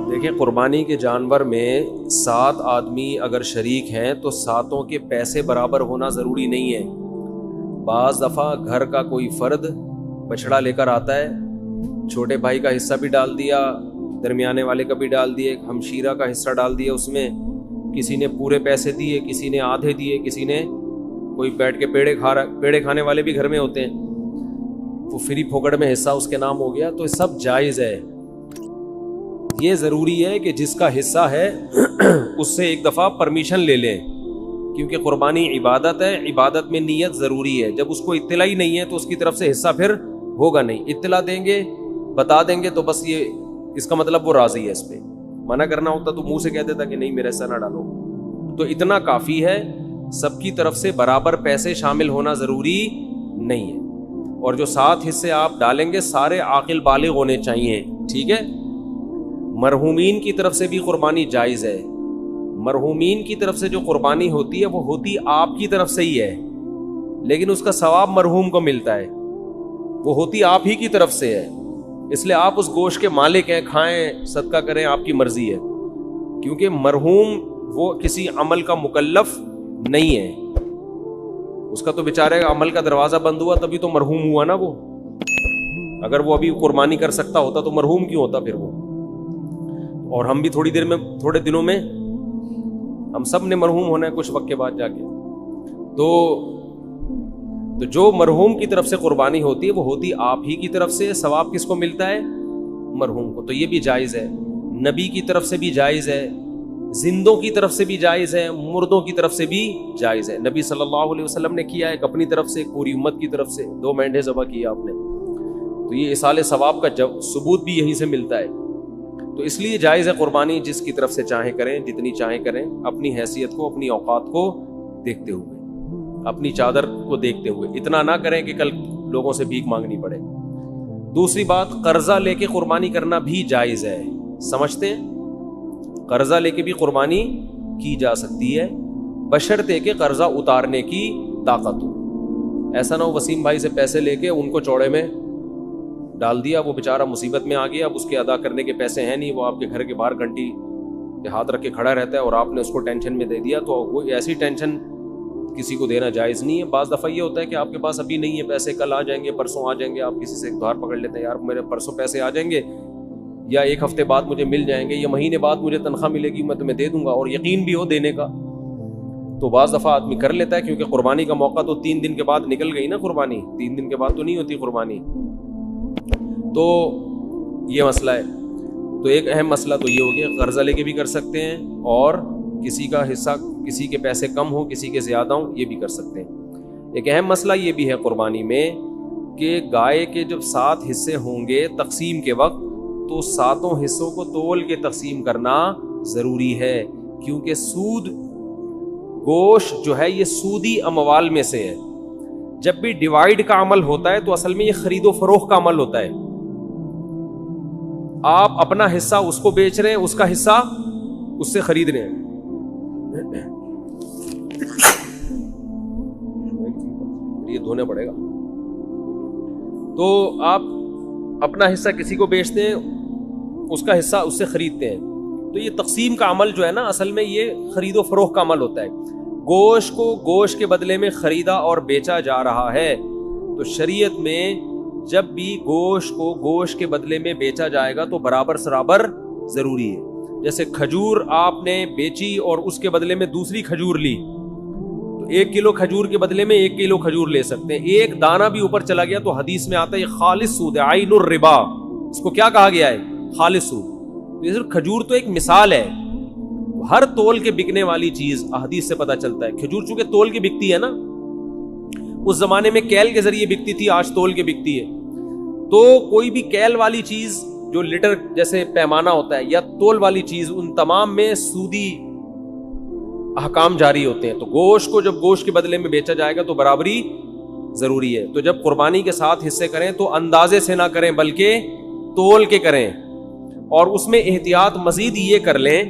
دیکھیں قربانی کے جانور میں 7 آدمی اگر شریک ہیں تو 7 کے پیسے برابر ہونا ضروری نہیں ہے. بعض دفعہ گھر کا کوئی فرد بچڑا لے کر آتا ہے, چھوٹے بھائی کا حصہ بھی ڈال دیا, درمیانے والے کا بھی ڈال دیا, ایک ہمشیرہ کا حصہ ڈال دیا, اس میں کسی نے پورے پیسے دیے, کسی نے آدھے دیے, کسی نے کوئی بیٹھ کے پیڑے کھانے والے بھی گھر میں ہوتے ہیں, وہ فری پھوکڑ میں حصہ اس کے نام ہو گیا. تو یہ سب جائز ہے. یہ ضروری ہے کہ جس کا حصہ ہے اس سے ایک دفعہ پرمیشن لے لیں, کیونکہ قربانی عبادت ہے, عبادت میں نیت ضروری ہے. جب اس کو اطلاع ہی نہیں ہے تو اس کی طرف سے حصہ پھر ہوگا نہیں. اطلاع دیں گے, بتا دیں گے تو بس یہ اس کا مطلب وہ راضی ہے. اس پہ منع کرنا ہوتا تو منہ سے کہہ دیتا کہ نہیں میرا حصہ نہ ڈالو. تو اتنا کافی ہے, سب کی طرف سے برابر پیسے شامل ہونا ضروری نہیں ہے. اور جو 7 حصے آپ ڈالیں گے سارے عاقل بالغ ہونے چاہیے, ٹھیک ہے. مرحومین کی طرف سے بھی قربانی جائز ہے. مرحومین کی طرف سے جو قربانی ہوتی ہے وہ ہوتی آپ کی طرف سے ہی ہے, لیکن اس کا ثواب مرحوم کو ملتا ہے, وہ ہوتی آپ ہی کی طرف سے ہے. اس لیے آپ اس گوشت کے مالک ہیں, کھائیں صدقہ کریں, آپ کی مرضی ہے. کیونکہ مرحوم وہ کسی عمل کا مکلف نہیں ہے, اس کا تو بیچارے عمل کا دروازہ بند ہوا تبھی تو مرحوم ہوا نا وہ. اگر وہ ابھی قربانی کر سکتا ہوتا تو مرحوم کیوں ہوتا پھر وہ. اور ہم بھی تھوڑے دنوں میں ہم سب نے مرحوم ہونا ہے کچھ وقت کے بعد جا کے. تو جو مرحوم کی طرف سے قربانی ہوتی ہے وہ ہوتی آپ ہی کی طرف سے. ثواب کس کو ملتا ہے؟ مرحوم کو. تو یہ بھی جائز ہے. نبی کی طرف سے بھی جائز ہے, زندوں کی طرف سے بھی جائز ہے, مردوں کی طرف سے بھی جائز ہے. نبی صلی اللہ علیہ وسلم نے کیا, ایک اپنی طرف سے, ایک پوری امت کی طرف سے 2 مینڈے ذبح کیا آپ نے. تو یہ اصال ثواب کا ثبوت بھی یہیں سے ملتا ہے. تو اس لیے جائز ہے قربانی, جس کی طرف سے چاہیں کریں, جتنی چاہیں کریں, اپنی حیثیت کو, اپنی اوقات کو دیکھتے ہوئے, اپنی چادر کو دیکھتے ہوئے. اتنا نہ کریں کہ کل لوگوں سے بھیک مانگنی پڑے. دوسری بات, قرضہ لے کے قربانی کرنا بھی جائز ہے. سمجھتے ہیں, قرضہ لے کے بھی قربانی کی جا سکتی ہے, بشرطے کہ قرضہ اتارنے کی طاقت ہو. ایسا نہ ہو وسیم بھائی سے پیسے لے کے ان کو چوڑے میں ڈال دیا, وہ بیچارہ مصیبت میں آ گیا, اب اس کے ادا کرنے کے پیسے ہیں نہیں, وہ آپ کے گھر کے باہر گھنٹی پہ ہاتھ رکھ کے کھڑا رہتا ہے اور آپ نے اس کو ٹینشن میں دے دیا. تو وہ ایسی ٹینشن کسی کو دینا جائز نہیں ہے. بعض دفعہ یہ ہوتا ہے کہ آپ کے پاس ابھی نہیں ہے پیسے, کل آ جائیں گے, پرسوں آ جائیں گے, آپ کسی سے دھار پکڑ لیتے ہیں, یار میرے پرسوں پیسے آ جائیں گے, یا 1 ہفتے بعد مجھے مل جائیں گے, یا مہینے بعد مجھے تنخواہ ملے گی, میں تمہیں دے دوں گا, اور یقین بھی ہو دینے کا. تو بعض دفعہ آدمی کر لیتا ہے, کیونکہ قربانی کا موقع تو 3 دن کے بعد نکل گئی نا قربانی, 3 دن کے بعد تو نہیں ہوتی قربانی. تو یہ مسئلہ ہے. تو ایک اہم مسئلہ تو یہ ہو گیا, قرضہ لے کے بھی کر سکتے ہیں, اور کسی کا حصہ, کسی کے پیسے کم ہوں, کسی کے زیادہ ہوں, یہ بھی کر سکتے ہیں. ایک اہم مسئلہ یہ بھی ہے قربانی میں کہ گائے کے جب 7 حصے ہوں گے تقسیم کے وقت, تو 7 حصوں کو تول کے تقسیم کرنا ضروری ہے, کیونکہ سود گوشت جو ہے یہ سودی اموال میں سے ہے. جب بھی ڈیوائیڈ کا عمل ہوتا ہے تو اصل میں یہ خرید و فروخت کا عمل ہوتا ہے. آپ اپنا حصہ اس کو بیچ رہے ہیں, اس کا حصہ اس سے خرید رہے ہیں. یہ دھونا پڑے گا. تو آپ اپنا حصہ کسی کو بیچتے ہیں, اس کا حصہ اس سے خریدتے ہیں. تو یہ تقسیم کا عمل جو ہے نا اصل میں یہ خرید و فروخت کا عمل ہوتا ہے. گوشت کو گوشت کے بدلے میں خریدا اور بیچا جا رہا ہے, تو شریعت میں جب بھی گوشت کو گوشت کے بدلے میں بیچا جائے گا تو برابر سرابر ضروری ہے. جیسے کھجور آپ نے بیچی اور اس کے بدلے میں دوسری کھجور لی, تو 1 کلو کھجور کے بدلے میں 1 کلو کھجور لے سکتے ہیں. ایک دانہ بھی اوپر چلا گیا تو حدیث میں آتا ہے یہ خالص سود ہے, عین الربا. اس کو کیا کہا گیا ہے؟ خالص سود. یہ صرف کھجور تو ایک مثال ہے, ہر تول کے بکنے والی چیز احادیث سے پتہ چلتا ہے. کھجور چونکہ تول کی بکتی ہے نا, اس زمانے میں کیل کے ذریعے بکتی تھی, آج تول کے بکتی ہے. تو کوئی بھی کیل والی چیز جو لیٹر جیسے پیمانہ ہوتا ہے یا تول والی چیز, ان تمام میں سودی احکام جاری ہوتے ہیں. تو گوشت کو جب گوشت کے بدلے میں بیچا جائے گا تو برابری ضروری ہے. تو جب قربانی کے 7 حصے کریں تو اندازے سے نہ کریں بلکہ تول کے کریں, اور اس میں احتیاط مزید یہ کر لیں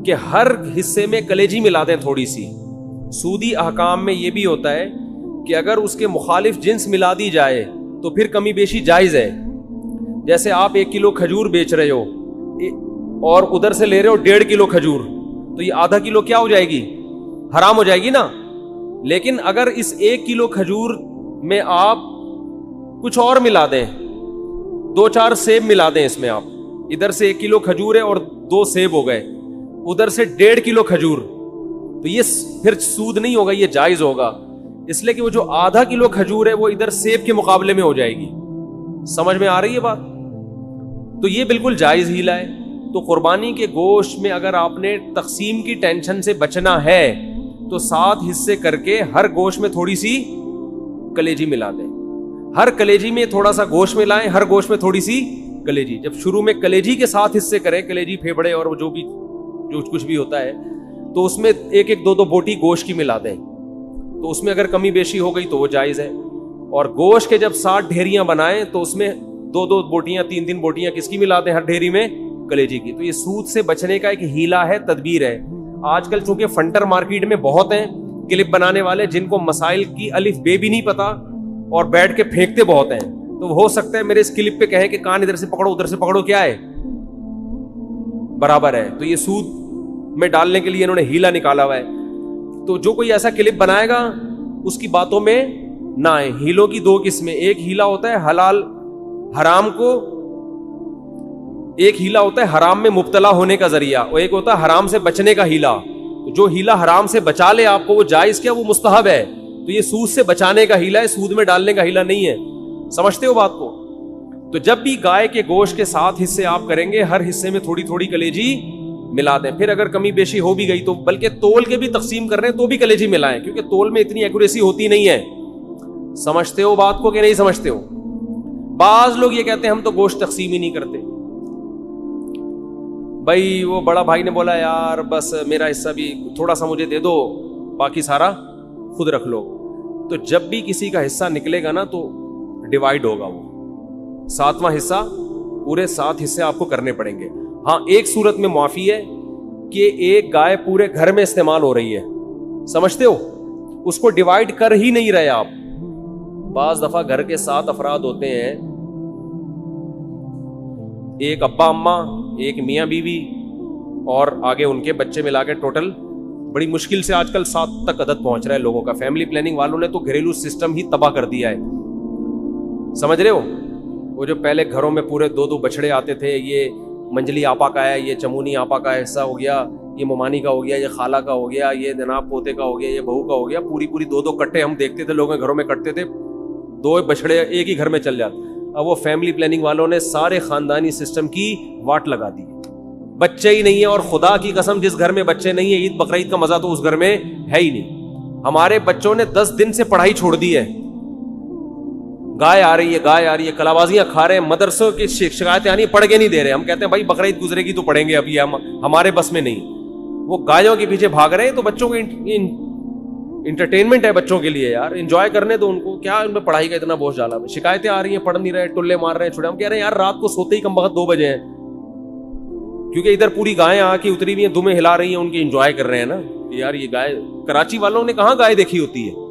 کہ ہر حصے میں کلیجی ملا دیں تھوڑی سی. سودی احکام میں یہ بھی ہوتا ہے کہ اگر اس کے مخالف جنس ملا دی جائے تو پھر کمی بیشی جائز ہے. جیسے آپ 1 کلو کھجور بیچ رہے ہو اور ادھر سے لے رہے ہو 1.5 کلو کھجور, تو یہ آدھا کلو کیا ہو جائے گی؟ حرام ہو جائے گی نا. لیکن اگر اس 1 کلو کھجور میں آپ کچھ اور ملا دیں, 2-4 سیب ملا دیں اس میں, آپ ادھر سے 1 کلو کھجور ہے اور 2 سیب ہو گئے, ادھر سے 1.5 کلو کھجور, تو یہ پھر سود نہیں ہوگا, یہ جائز ہوگا. اس لیے کہ وہ جو آدھا کلو کھجور ہے وہ ادھر سیب کے مقابلے میں ہو جائے گی. سمجھ میں آ رہی ہے بات؟ تو یہ بالکل جائز ہیلہ ہے. تو قربانی کے گوشت میں اگر آپ نے تقسیم کی ٹینشن سے بچنا ہے تو 7 حصے کر کے ہر گوشت میں تھوڑی سی کلیجی ملا دیں, ہر کلیجی میں تھوڑا سا گوشت ملائیں, ہر گوشت میں تھوڑی سی کلیجی. جب شروع میں کلیجی کے 7 حصے کریں, کلیجی پھیپڑے اور جو کچھ بھی ہوتا ہے, تو اس میں 1-2 بوٹی گوشت کی ملا دیں. تو اس میں اگر کمی بیشی ہو گئی تو وہ جائز ہے. اور گوشت کے جب 60 ڈھیریاں بنائیں تو اس میں 2 بوٹیاں 3 بوٹیاں کس کی ملا دیں ہر ڈھیری میں؟ کلیجی کی. تو یہ سود سے بچنے کا ایک ہیلہ ہے, تدبیر ہے. آج کل چونکہ فنٹر مارکیٹ میں بہت ہیں کلپ بنانے والے جن کو مسائل کی الف بے بھی نہیں پتا اور بیٹھ کے پھینکتے بہت ہیں, تو ہو سکتا ہے میرے اس کلپ پہ کہیں کہ کان ادھر سے پکڑو ادھر سے پکڑو, کیا ہے برابر ہے. تو یہ سود میں ڈالنے کے لیے انہوں نے ہیلہ نکالا ہوا ہے. تو جو کوئی ایسا کلپ بنائے گا اس کی باتوں میں نہ آئے. ہیلوں کی 2 قسمیں, ایک ہیلہ ہوتا ہے حلال حرام کو, ایک ہیلہ ہوتا ہے حرام میں مبتلا ہونے کا ذریعہ, اور ایک ہوتا ہے حرام سے بچنے کا ہیلہ. جو ہیلہ حرام سے بچا لے آپ کو وہ جائز کیا, وہ مستحب ہے. تو یہ سود سے بچانے کا ہیلہ ہے, سود میں ڈالنے کا ہیلہ نہیں ہے. سمجھتے ہو بات کو؟ تو جب بھی گائے کے گوشت کے 7 حصے آپ کریں گے, ہر حصے میں تھوڑی تھوڑی کلیجی ملا دیں. پھر اگر کمی بیشی ہو بھی گئی تو بلکہ تول کے بھی تقسیم کر رہے ہیں تو بھی کلیجی ملائیں, کیونکہ تول میں اتنی ایکوریسی ہوتی نہیں ہے. سمجھتے ہو بات کو کہ نہیں سمجھتے ہو؟ بعض لوگ یہ کہتے ہیں ہم تو گوشت تقسیم ہی نہیں کرتے. بھائی وہ بڑا بھائی نے بولا یار بس میرا حصہ بھی تھوڑا سا مجھے دے دو, باقی سارا خود رکھ لو. تو جب بھی کسی کا حصہ نکلے گا نا تو ڈیوائیڈ ہوگا, وہ 7واں حصہ, پورے 7 حصے آپ کو کرنے پڑیں گے. ہاں ایک صورت میں معافی ہے کہ ایک گائے پورے گھر میں استعمال ہو رہی ہے, سمجھتے ہو, اس کو ڈیوائیڈ کر ہی نہیں رہے آپ. بعض دفعہ گھر کے 7 افراد ہوتے ہیں, ایک ابا اماں, ایک میاں بیوی اور آگے ان کے بچے ملا کے ٹوٹل بڑی مشکل سے آج کل 7 تک عدد پہنچ رہا ہے لوگوں کا. فیملی پلاننگ والوں نے تو گھریلو سسٹم ہی تباہ کر دیا ہے. سمجھ رہے ہو؟ وہ جو پہلے گھروں میں پورے 2 بچڑے آتے تھے, یہ منجلی آپا کا ہے, یہ چمونی آپا کا حصہ ہو گیا, یہ ممانی کا ہو گیا, یہ خالہ کا ہو گیا, یہ جناب پوتے کا ہو گیا, یہ بہو کا ہو گیا. پوری 2 کٹے ہم دیکھتے تھے لوگوں کے گھروں میں کٹتے تھے, 2 بچڑے ایک ہی گھر میں چل جاتے. اب وہ فیملی پلاننگ والوں نے سارے خاندانی سسٹم کی واٹ لگا دی. بچے ہی نہیں ہے, اور خدا کی قسم جس گھر میں بچے نہیں ہے, عید بقرعید کا مزہ تو اس گھر میں ہے ہی نہیں. ہمارے بچوں نے 10 دن سے پڑھائی چھوڑ دی ہے. گائے آ رہی ہے, کلابازیاں کھا رہے ہیں, مدرسوں کی شکایتیں آنی, پڑھ کے نہیں دے رہے. ہم کہتے ہیں بھائی بقرعید گزرے گی تو پڑھیں گے, ابھی ہمارے بس میں نہیں. وہ گایوں کے پیچھے بھاگ رہے ہیں. تو بچوں کو انٹرٹینمنٹ ہے بچوں کے لیے یار, انجوائے کرنے دو ان کو, کیا ان میں پڑھائی کا اتنا بوجھ ڈالا. شکایتیں آ رہی ہیں, پڑھ نہیں رہے, ٹلے مار رہے ہیں چھوڑے. ہم کہہ رہے ہیں یار رات کو سوتے ہی کم وقت 2 بجے ہیں, کیونکہ ادھر پوری گائیں آ کے اتری ہوئی ہیں, دمیں ہلا رہی ہیں, ان کی انجوائے کر رہے ہیں نا یار. یہ گائے, کراچی والوں نے کہاں گائے دیکھی ہوتی ہے.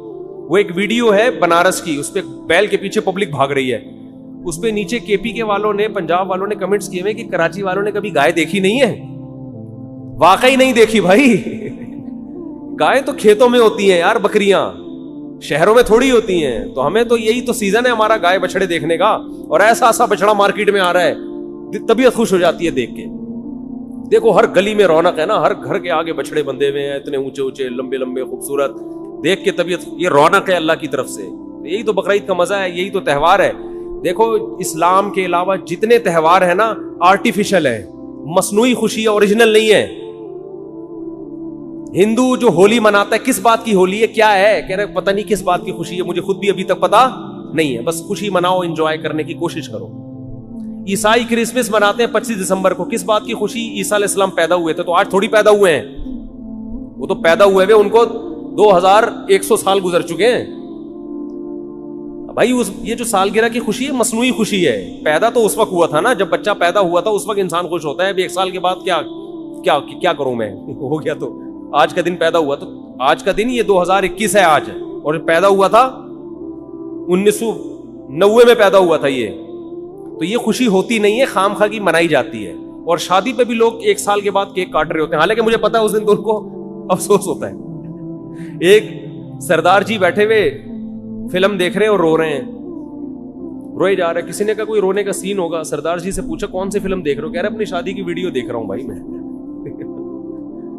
وہ ایک ویڈیو ہے بنارس کی, اس پہ بیل کے پیچھے پبلک بھاگ رہی ہے, اس پہ نیچے کے پی کے والوں نے, پنجاب والوں نے کمنٹس کیے ہوئے کہ کراچی والوں نے کبھی گائے دیکھی نہیں ہے. واقعی نہیں دیکھی بھائی. گائے تو کھیتوں میں ہوتی ہیں یار, بکریاں شہروں میں تھوڑی ہوتی ہیں. تو ہمیں تو یہی تو سیزن ہے ہمارا گائے بچڑے دیکھنے کا, اور ایسا بچڑا مارکیٹ میں آ رہا ہے, طبیعت خوش ہو جاتی ہے دیکھ کے. دیکھو ہر گلی میں رونق ہے نا, ہر گھر کے آگے بچڑے بندھے ہوئے ہیں, اتنے اونچے لمبے خوبصورت, دیکھ کے طبیعت, یہ رونق ہے اللہ کی طرف سے. یہی تو بقرعید کا مزہ ہے, یہی تو تہوار ہے. دیکھو اسلام کے علاوہ جتنے تہوار ہیں نا آرٹیفیشل ہے, مصنوعی خوشی ہے, اوریجنل نہیں ہے. ہندو جو ہولی مناتا ہے, کس بات کی ہولی ہے, کیا ہے, کہہ رہے پتہ نہیں کس بات کی خوشی ہے, مجھے خود بھی ابھی تک پتا نہیں ہے. بس خوشی مناؤ, انجوائے کرنے کی کوشش کرو. عیسائی کرسمس مناتے ہیں 25 دسمبر کو, کس بات کی خوشی, عیسیٰ علیہ السلام پیدا ہوئے تھے. تو آج تھوڑی پیدا ہوئے ہیں, وہ تو پیدا ہوئے ہوئے ان کو 2100 سال گزر چکے ہیں بھائی. یہ جو سالگرہ کی خوشی ہے مصنوعی خوشی ہے. پیدا تو اس وقت ہوا تھا نا جب بچہ پیدا ہوا تھا, اس وقت انسان خوش ہوتا ہے. ابھی 1 سال کے بعد کیا کروں میں, ہو گیا تو آج کا دن پیدا ہوا, تو آج کا دن یہ 2021 ہے آج, اور پیدا ہوا تھا 1990 میں پیدا ہوا تھا یہ. تو یہ خوشی ہوتی نہیں ہے, خام خواہ کی منائی جاتی ہے. اور شادی پہ بھی لوگ 1 سال کے بعد کیک کاٹ رہے ہوتے ہیں، حالانکہ مجھے پتا ہے اس دن تو ان کو افسوس ہوتا ہے۔ ایک سردار جی بیٹھے ہوئے فلم دیکھ رہے ہیں اور رو رہے ہیں، روئے جا رہے ہیں۔ کسی نے کہا کوئی رونے کا سین ہوگا، سردار جی سے پوچھا کون سی فلم دیکھ رہے ہو؟ کہہ رہے اپنی شادی کی ویڈیو دیکھ رہا ہوں بھائی، میں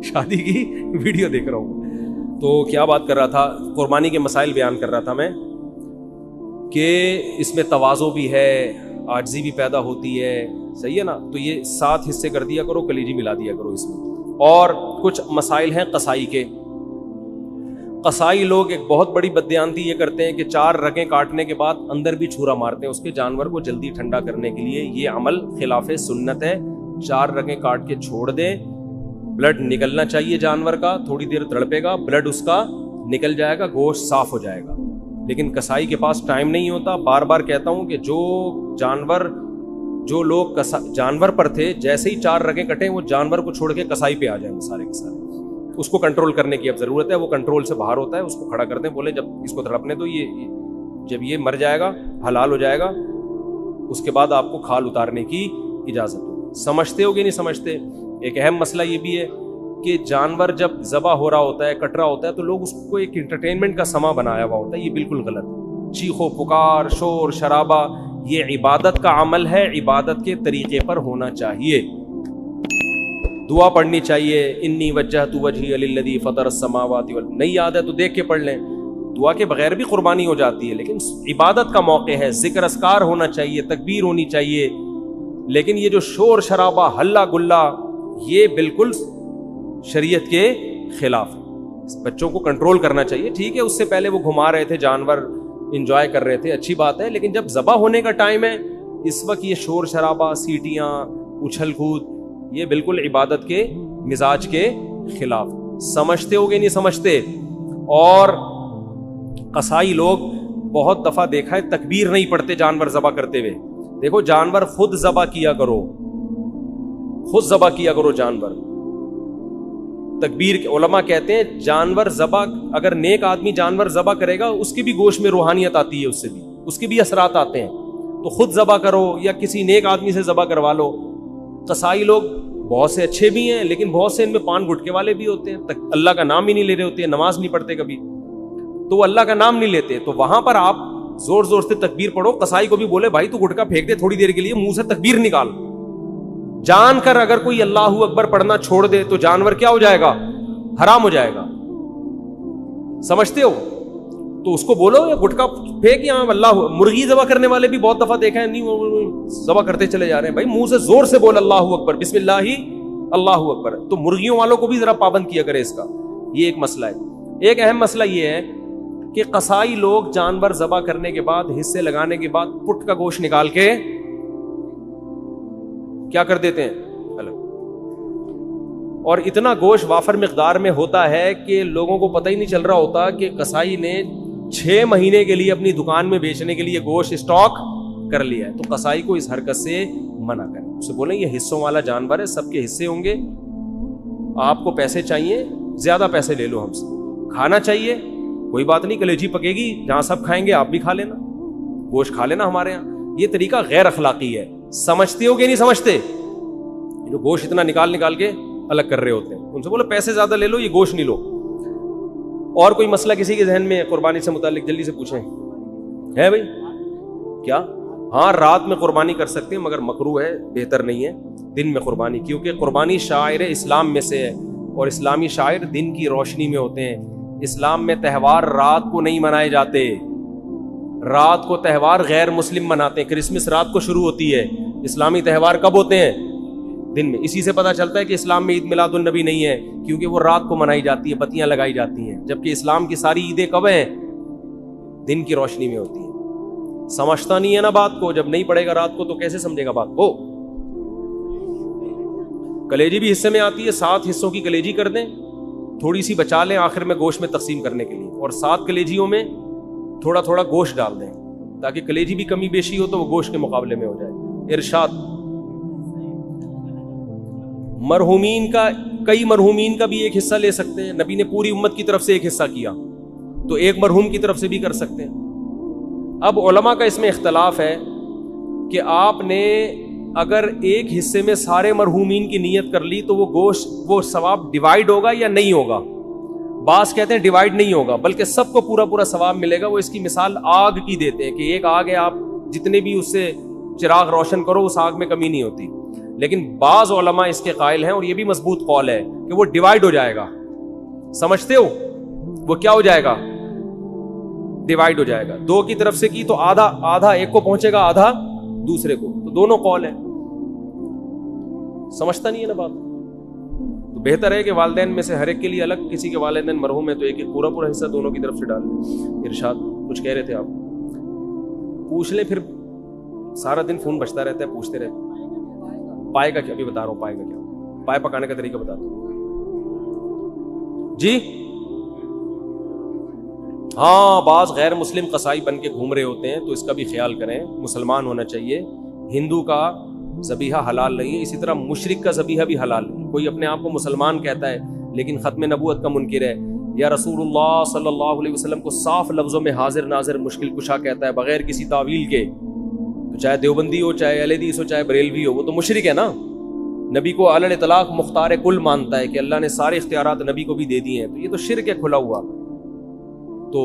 شادی کی ویڈیو دیکھ رہا ہوں۔ تو کیا بات کر رہا تھا، قربانی کے مسائل بیان کر رہا تھا میں، کہ اس میں تواضع بھی ہے، عاجزی بھی پیدا ہوتی ہے، صحیح ہے نا؟ تو یہ 7 حصے کر دیا کرو، کلیجی ملا دیا کرو اس میں۔ اور کچھ مسائل ہیں قصائی کے۔ قصائی لوگ ایک بہت بڑی بددیانتی یہ کرتے ہیں کہ 4 رگیں کاٹنے کے بعد اندر بھی چھرا مارتے ہیں اس کے جانور کو جلدی ٹھنڈا کرنے کے لیے۔ یہ عمل خلاف سنت ہے۔ 4 رگیں کاٹ کے چھوڑ دیں، بلڈ نکلنا چاہیے جانور کا، تھوڑی دیر تڑپے گا، بلڈ اس کا نکل جائے گا، گوشت صاف ہو جائے گا۔ لیکن قصائی کے پاس ٹائم نہیں ہوتا۔ بار بار کہتا ہوں کہ جو لوگ جانور پر تھے، جیسے ہی 4 رگیں کٹیں وہ جانور کو چھوڑ کے قصائی پہ آ جائیں سارے کے سارے۔ اس کو کنٹرول کرنے کی اب ضرورت ہے، وہ کنٹرول سے باہر ہوتا ہے، اس کو کھڑا کر دیں، بولے جب اس کو تڑپنے تو یہ جب یہ مر جائے گا، حلال ہو جائے گا، اس کے بعد آپ کو کھال اتارنے کی اجازت ہو۔ سمجھتے ہو کہ نہیں سمجھتے؟ ایک اہم مسئلہ یہ بھی ہے کہ جانور جب ذبح ہو رہا ہوتا ہے، کٹ رہا ہوتا ہے، تو لوگ اس کو ایک انٹرٹینمنٹ کا سما بنایا ہوا ہوتا ہے۔ یہ بالکل غلط ہے۔ چیخو پکار، شور شرابہ، یہ عبادت کا عمل ہے، عبادت کے طریقے پر ہونا چاہیے۔ دعا پڑھنی چاہیے، انی وجہت وجہی للذی فطر السماوات والارض، نہیں یاد ہے تو دیکھ کے پڑھ لیں۔ دعا کے بغیر بھی قربانی ہو جاتی ہے، لیکن عبادت کا موقع ہے، ذکر اذکار ہونا چاہیے، تکبیر ہونی چاہیے۔ لیکن یہ جو شور شرابہ، ہلہ گلہ، یہ بالکل شریعت کے خلاف ہے۔ بچوں کو کنٹرول کرنا چاہیے، ٹھیک ہے، اس سے پہلے وہ گھما رہے تھے جانور، انجوائے کر رہے تھے، اچھی بات ہے، لیکن جب ذبح ہونے کا ٹائم ہے، اس وقت یہ شور شرابہ، سیٹیاں، اچھل کود، یہ بالکل عبادت کے مزاج کے خلاف۔ سمجھتے ہو گے نہیں سمجھتے؟ اور قصائی لوگ بہت دفعہ دیکھا ہے تکبیر نہیں پڑھتے جانور ذبح کرتے ہوئے۔ دیکھو جانور خود ذبح کیا کرو، خود ذبح کیا کرو جانور۔ تکبیر کے علماء کہتے ہیں جانور ذبح، اگر نیک آدمی جانور ذبح کرے گا اس کے بھی گوشت میں روحانیت آتی ہے، اس کے بھی اثرات آتے ہیں، تو خود ذبح کرو یا کسی نیک آدمی سے ذبح کروا لو۔ قصائی لوگ بہت سے اچھے بھی ہیں، لیکن بہت سے ان میں پان گٹکے والے بھی ہوتے ہیں، اللہ کا نام ہی نہیں لے رہے ہوتے ہیں، نماز نہیں پڑھتے کبھی، تو وہ اللہ کا نام نہیں لیتے۔ تو وہاں پر آپ زور زور سے تکبیر پڑھو، قصائی کو بھی بولے بھائی تو گٹکا پھینک دے تھوڑی دیر کے لیے، منہ سے تکبیر نکال۔ جان کر اگر کوئی اللہ اکبر پڑھنا چھوڑ دے تو جانور کیا ہو جائے گا؟ حرام ہو جائے گا۔ سمجھتے ہو؟ تو اس کو بولو یا گٹکا پھینک، یہاں اللہ، مرغی ذبح کرنے والے بھی بہت دفعہ دیکھا ہے، نہیں ذبح کرتے چلے جا رہے ہیں، بھائی منہ سے زور سے بول اللہ اکبر، بسم اللہ اللہ اکبر۔ تو مرغیوں والوں کو بھی ذرا پابند کیا کرے اس کا، یہ ایک مسئلہ ہے۔ ایک اہم مسئلہ یہ ہے کہ قصائی لوگ جانور ذبح کرنے کے بعد، حصے لگانے کے بعد، پٹ کا گوشت نکال کے کیا کر دیتے ہیں؟ اور اتنا گوشت وافر مقدار میں ہوتا ہے کہ لوگوں کو پتہ ہی نہیں چل رہا ہوتا کہ قصائی نے 6 مہینے کے لیے اپنی دکان میں بیچنے کے لیے گوشت اسٹاک کر لیا ہے۔ تو قصائی کو اس حرکت سے منع کریں، اسے بولیں یہ حصوں والا جانور ہے، سب کے حصے ہوں گے، آپ کو پیسے چاہیے زیادہ پیسے لے لو ہم سے، کھانا چاہیے کوئی بات نہیں، کلیجی پکے گی، جہاں سب کھائیں گے آپ بھی کھا لینا، گوشت کھا لینا ہمارے یہاں۔ یہ طریقہ غیر اخلاقی ہے۔ سمجھتے ہو کہ نہیں سمجھتے؟ جو گوشت اتنا نکال کے الگ کر رہے ہوتے ہیں، ان سے بولو پیسے زیادہ لے لو، یہ گوشت نہیں لو۔ اور کوئی مسئلہ کسی کے ذہن میں قربانی سے متعلق جلدی سے پوچھیں، ہے بھائی؟ کیا؟ ہاں رات میں قربانی کر سکتے ہیں، مگر مکروہ ہے، بہتر نہیں ہے دن میں قربانی، کیونکہ قربانی شاعر اسلام میں سے ہے، اور اسلامی شاعر دن کی روشنی میں ہوتے ہیں۔ اسلام میں تہوار رات کو نہیں منائے جاتے، رات کو تہوار غیر مسلم مناتے ہیں۔ کرسمس رات کو شروع ہوتی ہے، اسلامی تہوار کب ہوتے ہیں؟ دن میں۔ اسی سے پتہ چلتا ہے کہ اسلام میں عید میلاد النبی نہیں ہے، کیونکہ وہ رات کو منائی جاتی ہے، بتیاں لگائی جاتی ہیں، جبکہ اسلام کی ساری عیدیں کب ہیں؟ دن کی روشنی میں ہوتی ہیں۔ سمجھتا نہیں ہے نا بات کو، جب نہیں پڑے گا رات کو تو کیسے سمجھے گا بات کو؟ کلیجی بھی حصے میں آتی ہے، 7 حصوں کی کلیجی کر دیں، تھوڑی سی بچا لیں آخر میں گوشت میں تقسیم کرنے کے لیے، اور 7 کلیجیوں میں تھوڑا تھوڑا گوشت ڈال دیں تاکہ کلیجی بھی کمی بیشی ہو تو وہ گوشت کے مقابلے میں ہو جائے۔ ارشاد مرحومین کا، کئی مرحومین کا بھی ایک حصہ لے سکتے ہیں، نبی نے پوری امت کی طرف سے ایک حصہ کیا تو ایک مرحوم کی طرف سے بھی کر سکتے ہیں۔ اب علماء کا اس میں اختلاف ہے کہ آپ نے اگر ایک حصے میں سارے مرحومین کی نیت کر لی تو وہ گوشت وہ ثواب ڈیوائیڈ ہوگا یا نہیں ہوگا؟ بعض کہتے ہیں ڈیوائیڈ نہیں ہوگا بلکہ سب کو پورا پورا ثواب ملے گا. وہ اس کی مثال آگ کی دیتے ہیں کہ ایک آگ ہے, آپ جتنے بھی اس سے چراغ روشن کرو اس آگ میں کمی نہیں ہوتی. لیکن بعض علماء اس کے قائل ہیں, اور یہ بھی مضبوط قول ہے, کہ وہ ڈیوائیڈ ہو جائے گا. سمجھتے ہو وہ کیا ہو جائے گا؟ ڈیوائیڈ ہو جائے گا. دو کی طرف سے کی تو آدھا آدھا ایک کو پہنچے گا, آدھا دوسرے کو. تو دونوں قول ہیں. سمجھتا نہیں ہے نا بات. تو بہتر ہے کہ والدین میں سے ہر ایک کے لیے الگ, کسی کے والدین مرحوم ہے تو ایک ایک پورا پورا حصہ دونوں کی طرف سے ڈال لیں. ارشاد کچھ کہہ رہے تھے آپ, پوچھ لیں, پھر سارا دن فون بجتا رہتا ہے, پوچھتے رہتے. پائے کا کیا, ابھی بتا رہا ہوں پائے کا کیا, پائے پکانے کا طریقہ بتا دو جی. ہاں بعض غیر مسلم قصائی بن کے گھوم رہے ہوتے ہیں تو اس کا بھی خیال کریں. مسلمان ہونا چاہیے. ہندو کا ذبیحہ حلال نہیں ہے, اسی طرح مشرک کا ذبیحہ بھی حلال نہیں. کوئی اپنے آپ کو مسلمان کہتا ہے لیکن ختم نبوت کا منکر ہے, یا رسول اللہ صلی اللہ علیہ وسلم کو صاف لفظوں میں حاضر ناظر مشکل کشا کہتا ہے بغیر کسی تعویل کے, تو چاہے دیوبندی ہو, چاہے اہل حدیث ہو, چاہے بریلوی ہو, وہ تو مشرک ہے نا. نبی کو علی الاطلاق مختار کل مانتا ہے کہ اللہ نے سارے اختیارات نبی کو بھی دے دیے ہیں, تو یہ تو شرک ہے کھلا ہوا. تو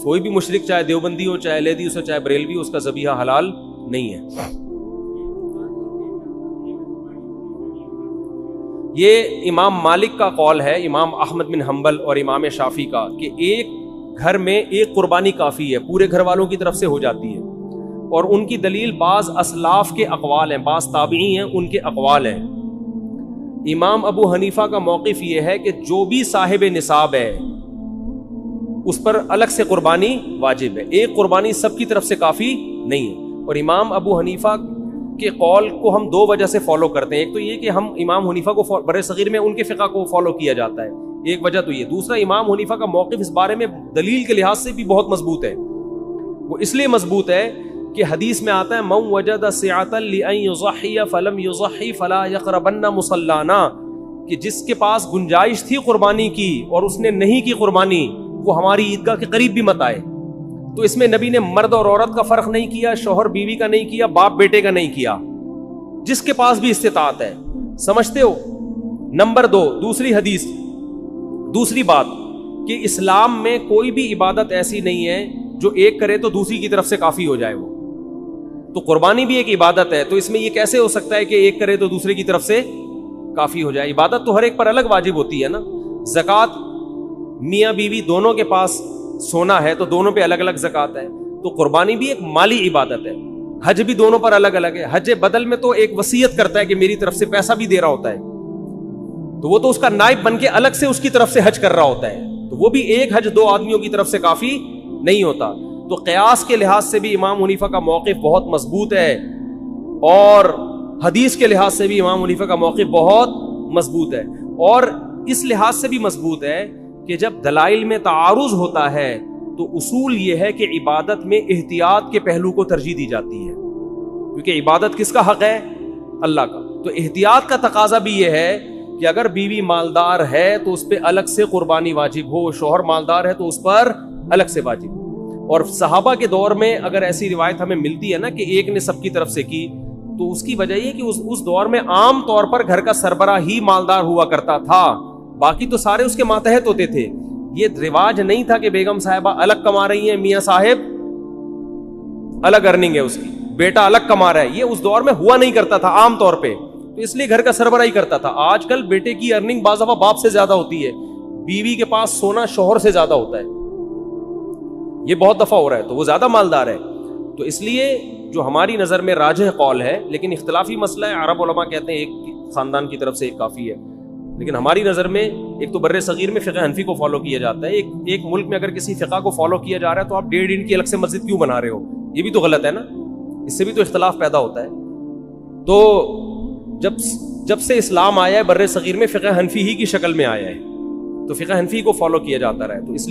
کوئی بھی مشرک چاہے دیوبندی ہو, چاہے اہل حدیث ہو, چاہے بریلوی ہو, اس کا ذبیحہ حلال نہیں ہے. یہ امام مالک کا قول ہے, امام احمد بن حنبل اور امام شافعی کا, کہ ایک گھر میں ایک قربانی کافی ہے, پورے گھر والوں کی طرف سے ہو جاتی ہے. اور ان کی دلیل بعض اسلاف کے اقوال ہیں, بعض تابعی ہیں ان کے اقوال ہیں. امام ابو حنیفہ کا موقف یہ ہے کہ جو بھی صاحب نصاب ہے اس پر الگ سے قربانی واجب ہے, ایک قربانی سب کی طرف سے کافی نہیں ہے. اور امام ابو حنیفہ کے قول کو ہم دو وجہ سے فالو کرتے ہیں. ایک تو یہ کہ ہم امام حنیفہ کو بر صغیر میں ان کے فقہ کو فالو کیا جاتا ہے, ایک وجہ تو یہ. دوسرا امام حنیفہ کا موقف اس بارے میں دلیل کے لحاظ سے بھی بہت مضبوط ہے. وہ اس لیے مضبوط ہے کہ حدیث میں آتا ہے من وجد سعة لأن يضحي فلم يضحي فلا يقربن مصلانا, کہ جس کے پاس گنجائش تھی قربانی کی اور اس نے نہیں کی قربانی, وہ ہماری عیدگاہ کے قریب بھی مت آئے. تو اس میں نبی نے مرد اور عورت کا فرق نہیں کیا, شوہر بیوی کا نہیں کیا, باپ بیٹے کا نہیں کیا, جس کے پاس بھی استطاعت ہے. سمجھتے ہو؟ نمبر 2 دوسری حدیث, دوسری بات کہ اسلام میں کوئی بھی عبادت ایسی نہیں ہے جو ایک کرے تو دوسری کی طرف سے کافی ہو جائے. وہ تو قربانی بھی ایک عبادت ہے, تو اس میں یہ کیسے ہو سکتا ہے کہ ایک کرے تو دوسرے کی طرف سے کافی ہو جائے؟ عبادت تو ہر ایک پر الگ واجب ہوتی ہے نا. زکوٰۃ میاں بیوی دونوں کے پاس سونا ہے تو دونوں پہ الگ الگ زکوٰۃ ہے. تو قربانی بھی ایک مالی عبادت ہے. حج بھی دونوں پر الگ الگ ہے. حج بدل میں تو ایک وصیت کرتا ہے کہ میری طرف سے پیسہ بھی دے رہا ہوتا ہے, تو وہ تو اس کا نائب بن کے الگ سے اس کی طرف سے حج کر رہا ہوتا ہے, تو وہ بھی ایک حج دو آدمیوں کی طرف سے کافی نہیں ہوتا. تو قیاس کے لحاظ سے بھی امام حنیفہ کا موقف بہت مضبوط ہے, اور حدیث کے لحاظ سے بھی امام حنیفہ کا موقف بہت مضبوط ہے. اور اس لحاظ سے بھی مضبوط ہے کہ جب دلائل میں تعارض ہوتا ہے تو اصول یہ ہے کہ عبادت میں احتیاط کے پہلو کو ترجیح دی جاتی ہے, کیونکہ عبادت کس کا حق ہے؟ اللہ کا. تو احتیاط کا تقاضا بھی یہ ہے کہ اگر بیوی مالدار ہے تو اس پہ الگ سے قربانی واجب ہو, شوہر مالدار ہے تو اس پر الگ سے واجب ہو. اور صحابہ کے دور میں اگر ایسی روایت ہمیں ملتی ہے نا کہ ایک نے سب کی طرف سے کی, تو اس کی وجہ یہ کہ اس دور میں عام طور پر گھر کا سربراہ ہی مالدار ہوا کرتا تھا, باقی تو سارے اس کے ماتحت ہوتے تھے. یہ رواج نہیں تھا کہ بیگم صاحبہ الگ کما رہی ہیں, میاں صاحب الگ ارننگ ہے اس کی, بیٹا الگ کما رہا ہے. یہ اس دور میں ہوا نہیں کرتا تھا عام طور پہ, تو اس لیے گھر کا سربراہ ہی کرتا تھا. آج کل بیٹے کی ارننگ بعض دفعہ باپ سے زیادہ ہوتی ہے, بیوی کے پاس سونا شوہر سے زیادہ ہوتا ہے, یہ بہت دفعہ ہو رہا ہے, تو وہ زیادہ مالدار ہے. تو اس لیے جو ہماری نظر میں راجح قول ہے, لیکن اختلافی مسئلہ ہے, عرب علماء کہتے ہیں ایک خاندان کی طرف سے ایک کافی ہے, لیکن ہماری نظر میں ایک تو بر صغیر میں فقہ حنفی کو فالو کیا جاتا ہے. ایک ملک میں اگر کسی فقہ کو فالو کیا جا رہا ہے تو آپ 1.5 انچ کی الگ سے مسجد کیوں بنا رہے ہو؟ یہ بھی تو غلط ہے نا, اس سے بھی تو اختلاف پیدا ہوتا ہے. تو جب سے اسلام آیا ہے بر صغیر میں فقہ حنفی ہی کی شکل میں آیا ہے, تو فقہ حنفی کو فالو کیا جاتا رہا ہے. تو اس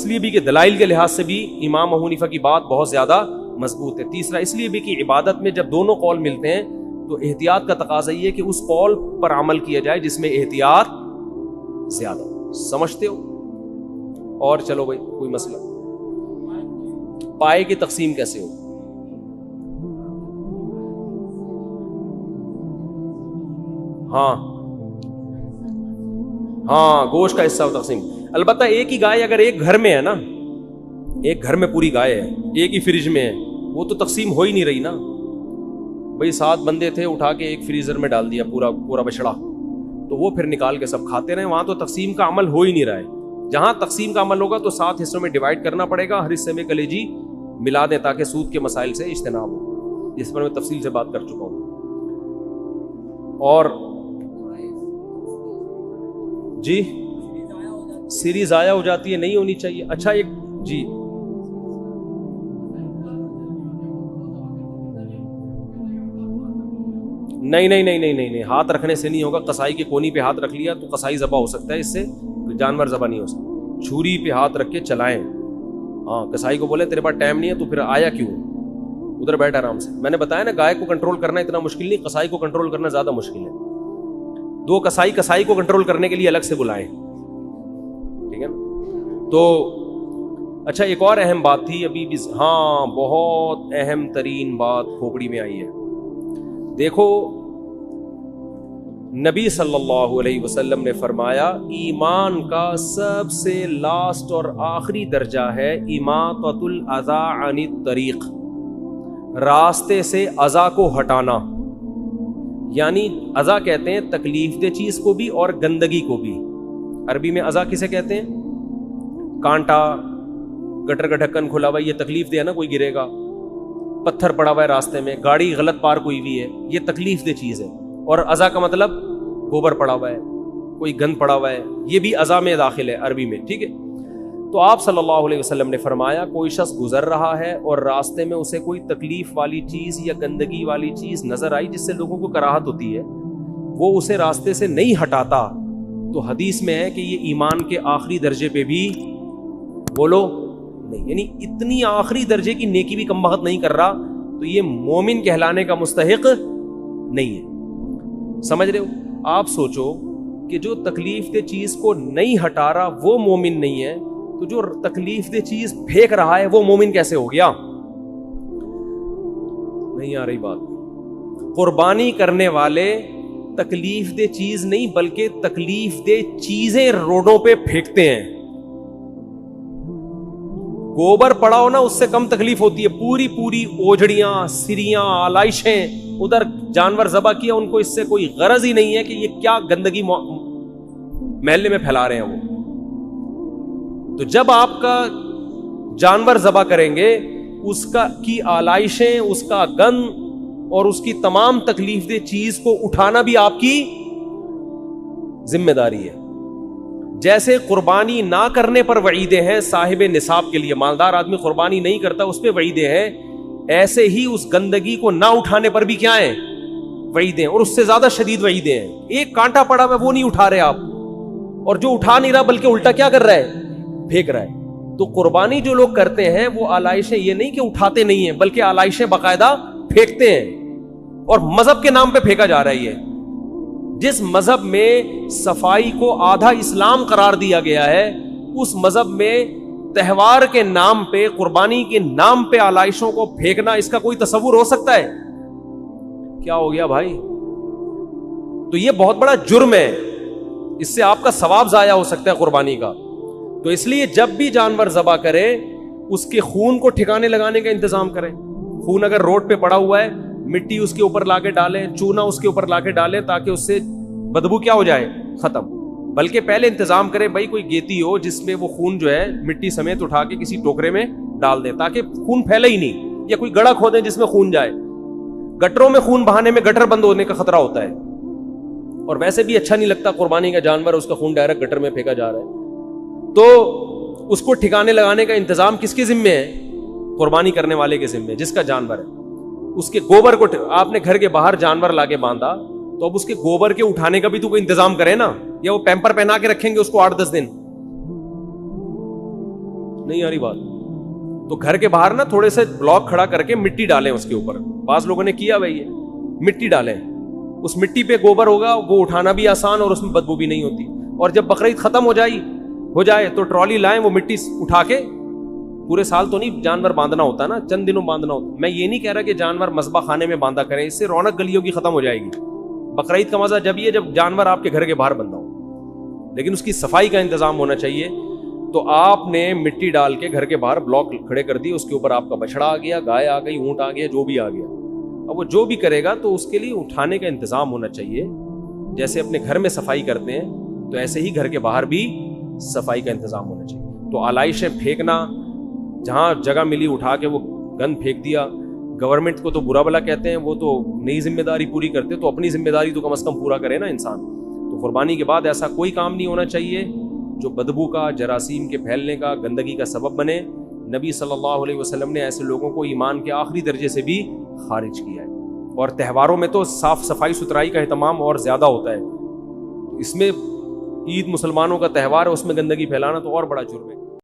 لیے بھی کہ دلائل کے لحاظ سے بھی امام ابو حنیفہ کی بات بہت زیادہ مضبوط ہے. تیسرا اس لیے بھی کہ عبادت میں جب دونوں قول ملتے ہیں تو احتیاط کا تقاضا یہ ہے کہ اس قول پر عمل کیا جائے جس میں احتیاط زیادہ ہو. سمجھتے ہو؟ اور چلو بھائی کوئی مسئلہ, پائے کی تقسیم کیسے ہو؟ ہاں گوشت کا حصہ تقسیم. البتہ ایک ہی گائے اگر ایک گھر میں ہے نا, ایک گھر میں پوری گائے ہے, ایک ہی فریج میں ہے, وہ تو تقسیم ہو ہی نہیں رہی نا بھائی. 7 بندے تھے, اٹھا کے ایک فریزر میں ڈال دیا پورا بچڑا, تو وہ پھر نکال کے سب کھاتے رہے. وہاں تو تقسیم کا عمل ہو ہی نہیں رہا ہے. جہاں تقسیم کا عمل ہوگا تو 7 حصوں میں ڈیوائڈ کرنا پڑے گا, ہر حصے میں کلیجی ملا دیں تاکہ سود کے مسائل سے اجتناب ہو, جس پر میں تفصیل سے بات کر چکا ہوں. اور جی سیری ضائع ہو جاتی ہے, نہیں ہونی چاہیے. اچھا ایک جی نہیں, ہاتھ رکھنے سے نہیں ہوگا. قصائی کے کونی پہ ہاتھ رکھ لیا تو قصائی ذبح ہو سکتا ہے, اس سے جانور ذبح نہیں ہو سکتا. چھری پہ ہاتھ رکھ کے چلائیں. ہاں قصائی کو بولے تیرے پاس ٹائم نہیں ہے تو پھر آیا کیوں, ادھر بیٹھ آرام سے. میں نے بتایا نا گائے کو کنٹرول کرنا اتنا مشکل نہیں, قصائی کو کنٹرول کرنا زیادہ مشکل ہے. 2 قصائی کو کنٹرول کرنے کے لیے الگ سے بلائیں, ٹھیک ہے نا. تو اچھا ایک اور اہم بات تھی ابھی بھی, ہاں بہت اہم ترین بات کھوپڑی میں آئی ہے. دیکھو نبی صلی اللہ علیہ وسلم نے فرمایا ایمان کا سب سے لاسٹ اور آخری درجہ ہے اماطۃ الاذی عن الطریق, راستے سے اذی کو ہٹانا. یعنی اذی کہتے ہیں تکلیف دہ چیز کو بھی اور گندگی کو بھی. عربی میں اذی کسے کہتے ہیں؟ کانٹا, گٹر کا ڈھکن کھلا ہوا, یہ تکلیف دہ ہے نا, کوئی گرے گا. پتھر پڑا ہوا ہے راستے میں, گاڑی غلط پارک ہوئی ہوئی ہے, یہ تکلیف دہ چیز ہے. اور اذی کا مطلب گوبر پڑا ہوا ہے, کوئی گند پڑا ہوا ہے, یہ بھی اذی میں داخل ہے عربی میں, ٹھیک ہے. تو آپ صلی اللہ علیہ وسلم نے فرمایا کوئی شخص گزر رہا ہے اور راستے میں اسے کوئی تکلیف والی چیز یا گندگی والی چیز نظر آئی جس سے لوگوں کو کراہت ہوتی ہے, وہ اسے راستے سے نہیں ہٹاتا, تو حدیث میں ہے کہ یہ ایمان کے آخری درجے پہ بھی بولو نہیں, یعنی اتنی آخری درجے کی نیکی بھی کم بخت نہیں کر رہا, تو یہ مومن کہلانے کا مستحق نہیں ہے. سمجھ رہے ہو؟ آپ سوچو کہ جو تکلیف دہ چیز کو نہیں ہٹا رہا وہ مومن نہیں ہے, تو جو تکلیف دہ چیز پھینک رہا ہے وہ مومن کیسے ہو گیا؟ نہیں آ رہی بات. قربانی کرنے والے تکلیف دہ چیز نہیں بلکہ تکلیف دہ چیزیں روڈوں پہ پھینکتے ہیں. گوبر پڑا ہو نا اس سے کم تکلیف ہوتی ہے, پوری اوجڑیاں, سریاں, آلائشیں, ادھر جانور ذبح کیا, ان کو اس سے کوئی غرض ہی نہیں ہے کہ یہ کیا گندگی محلے میں پھیلا رہے ہیں وہ. تو جب آپ کا جانور ذبح کریں گے اس کا کی آلائشیں, اس کا گند اور اس کی تمام تکلیف دہ چیز کو اٹھانا بھی آپ کی ذمہ داری ہے. جیسے قربانی نہ کرنے پر وعیدیں ہیں صاحب نصاب کے لیے, مالدار آدمی قربانی نہیں کرتا اس پہ وعیدیں ہیں, ایسے ہی اس گندگی کو نہ اٹھانے پر بھی کیا ہیں وعیدیں, اور اس سے زیادہ شدید وعیدیں ہیں. ایک کانٹا پڑا ہوا وہ نہیں اٹھا رہے آپ, اور جو اٹھا نہیں رہا بلکہ الٹا کیا کر رہا ہے, پھینک رہا ہے. تو قربانی جو لوگ کرتے ہیں وہ آلائشیں یہ نہیں کہ اٹھاتے نہیں ہیں بلکہ آلائشیں باقاعدہ پھینکتے ہیں, اور مذہب کے نام پہ پھینکا جا رہا ہے. یہ جس مذہب میں صفائی کو آدھا اسلام قرار دیا گیا ہے, اس مذہب میں تہوار کے نام پہ, قربانی کے نام پہ آلائشوں کو پھینکنا, اس کا کوئی تصور ہو سکتا ہے؟ کیا ہو گیا بھائی؟ تو یہ بہت بڑا جرم ہے, اس سے آپ کا ثواب ضائع ہو سکتا ہے قربانی کا. تو اس لیے جب بھی جانور ذبح کرے اس کے خون کو ٹھکانے لگانے کا انتظام کریں. خون اگر روڈ پہ پڑا ہوا ہے, مٹی اس کے اوپر لا کے ڈالیں, چونا اس کے اوپر لا کے ڈالیں تاکہ اس سے بدبو کیا ہو جائے, ختم. بلکہ پہلے انتظام کریں بھائی کوئی گیتی ہو جس میں وہ خون جو ہے مٹی سمیت اٹھا کے کسی ٹوکرے میں ڈال دیں تاکہ خون پھیلے ہی نہیں, یا کوئی گڑھا کھودیں جس میں خون جائے. گٹروں میں خون بہانے میں گٹر بند ہونے کا خطرہ ہوتا ہے, اور ویسے بھی اچھا نہیں لگتا قربانی کا جانور اس کا خون ڈائریکٹ گٹر میں پھینکا جا رہا ہے. تو اس کو ٹھکانے لگانے کا انتظام کس کے ذمے ہے؟ قربانی کرنے والے کے ذمے, جس کا جانور ہے. اس کے گوبر کو آپ نے گھر کے باہر جانور لا کے باندھا تو اب اس کے گوبر کے اٹھانے کا بھی تو کوئی انتظام کرے نا, یا وہ پیمپر پہنا کے رکھیں گے اس کو 8-10 دن؟ نہیں آ رہی بات. تو گھر کے باہر نا تھوڑے سے بلاک کھڑا کر کے مٹی ڈالیں اس کے اوپر, بعض لوگوں نے کیا بھائی یہ مٹی ڈالیں, اس مٹی پہ گوبر ہوگا, وہ اٹھانا بھی آسان اور اس میں بدبو بھی نہیں ہوتی. اور جب بقرعید ختم ہو جائے تو ٹرالی لائیں, وہ مٹی اٹھا کے, پورے سال تو نہیں جانور باندھنا ہوتا نا, چند دنوں باندھنا ہوتا. میں یہ نہیں کہہ رہا کہ جانور مذبح خانے میں باندھا کریں, اس سے رونق گلیوں کی ختم ہو جائے گی. بقرعید کا مزہ جب یہ جب جانور آپ کے گھر کے باہر بندھا ہو، لیکن اس کی صفائی کا انتظام ہونا چاہیے. تو آپ نے مٹی ڈال کے گھر کے باہر بلاک کھڑے کر دیے، اس کے اوپر آپ کا بچڑا آ گیا، گائے آ گئی، اونٹ آ گیا، جو بھی آ گیا. اب وہ جو بھی کرے گا تو اس کے لیے اٹھانے کا انتظام ہونا چاہیے. جیسے اپنے گھر میں صفائی کرتے ہیں تو ایسے ہی گھر کے باہر بھی صفائی کا انتظام ہونا چاہیے. تو آلائشیں پھینکنا، جہاں جگہ ملی اٹھا کے وہ گند پھینک دیا. گورنمنٹ کو تو برا بلا کہتے ہیں، وہ تو نئی ذمہ داری پوری کرتے، تو اپنی ذمہ داری تو کم از کم پورا کرے نا انسان. تو قربانی کے بعد ایسا کوئی کام نہیں ہونا چاہیے جو بدبو کا، جراثیم کے پھیلنے کا، گندگی کا سبب بنے. نبی صلی اللہ علیہ وسلم نے ایسے لوگوں کو ایمان کے آخری درجے سے بھی خارج کیا ہے. اور تہواروں میں تو صاف صفائی ستھرائی کا اہتمام اور زیادہ ہوتا ہے. اس میں عید مسلمانوں کا تہوار ہے، اس میں گندگی پھیلانا تو اور بڑا جرم ہے.